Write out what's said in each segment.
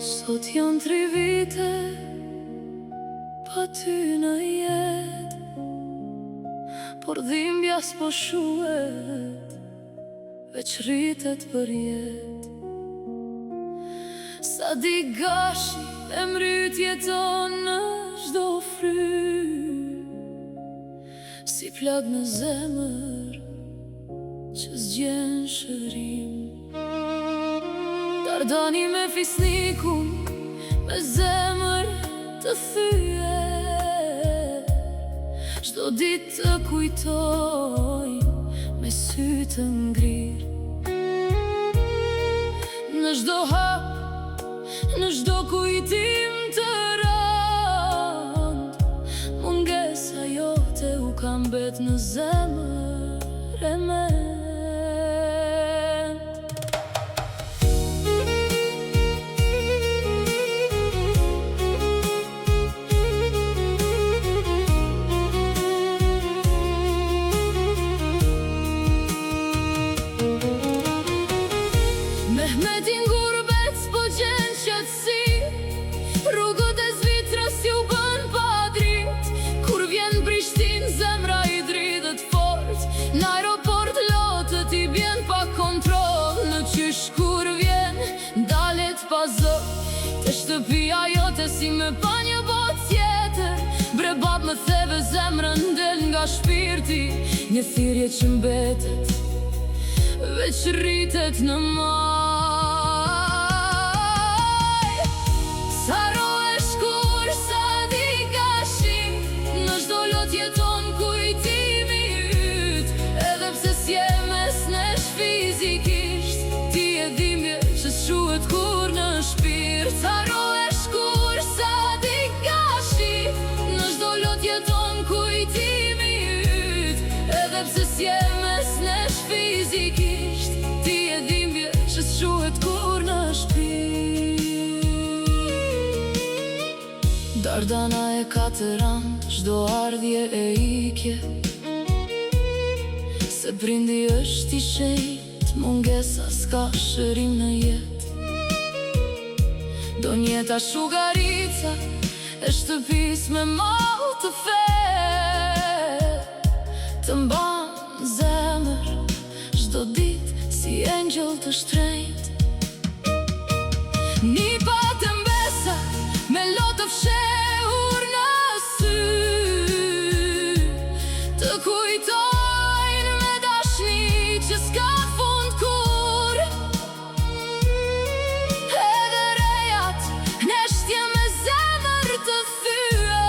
Sot janë 3 vite pa ty në jetë, por dhimbja s'po shuhet, veç rritet për jetë. Sa di gashi e mrytje tonë në çdo fry, si plag në zemër që s'gjen shërim. Dardani me fisnikun, me zemër të thyje, çdo ditë të kujtoj me sy të ngrir. Në çdo hap, në çdo kujtim të rand, mungesa jote u ka mbet në zemër e mend. Mehmetin gurbet s'po gjen qetësi, rrugët e Zvicrës ju bën pa dritë. Kur vjen Prishtinë zemra i dridhet fort, në aeroport lotët i bjen pa kontroll. Në qysh kur vjen dalet pa zë, te shtëpia jote si me pa një botë tjetër. Bre bab më theve zemrën del nga shpirti, një thirrje që mbetet veç rritet në maj. Sa rohe shkur, sa di gashi, në çdo lot jeton kujtimi yt. Edhe pse s'je mes nesh fizikisht, ti e dhimbje që s'shuhet kur në shpirt. Sa rohe shkur, sa di gashi, në çdo lot jeton kujtimi yt. Edhe pse s'je mes nesh fizikisht, ti e dhimbje që s'shuhet kur në shpirt. Dardana e ka të rand, çdo ardhje e ikje, se prindi është i shenjt, mungesa s'ka shërim në jetë. Do njeta shugarica e shtëpis me mall të fet, të mban zemër çdo ditë si engjëll të shtrenjtë. Nipa të mbesa me lotë të fshehur në sy, të kujtojnë me dashni që s'ka fund kur. Edhe rejat neshtje me zemër të thye,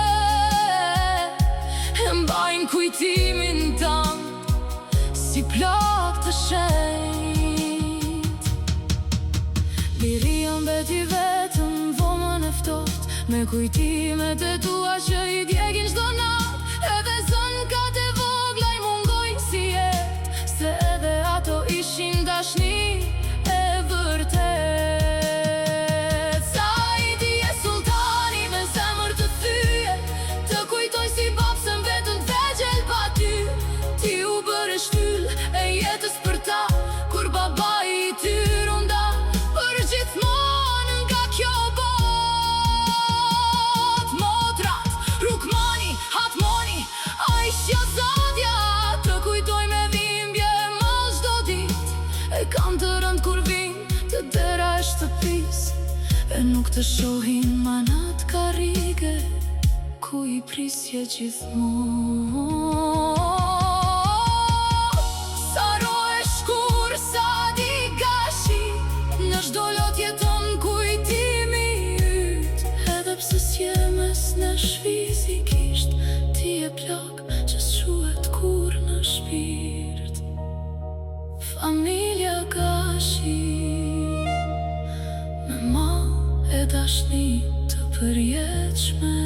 e mbajnë kujtimin tan si plak të shenjt. Liria mbeti vetëm vomën e ftoft, me kujtimet e tua që i djegin çdo natë. Edhe zënkat e vogla i mungojnë si jetë, se edhe ato ishin dashni e vërtet. Sa i dje sultani me zemër të thyje, të kujtoj si babsën vetën t'vegjel pa ty. Ti u bërë shtyll e jetës për ta, kur baba i tyr u nda për gjithmonë nga kjo botë. Motrat, rukmani, hatmoni, a ishja zodja, të kujtoj me dhimbje mos çdo ditë. E kam të rënd kur vin të dera e shtëpis, e nuk të shohin manat karrige, ku i prisje gjithmonë. Sa rohe shkur, sa di gashi, në çdo lot jeton kujtimi yt. Edhe pse s'je mes nesh fizikisht, ti e plak që s'shuhet kur në shpirt. Familja gashi, me mall e dashni të përjetshme.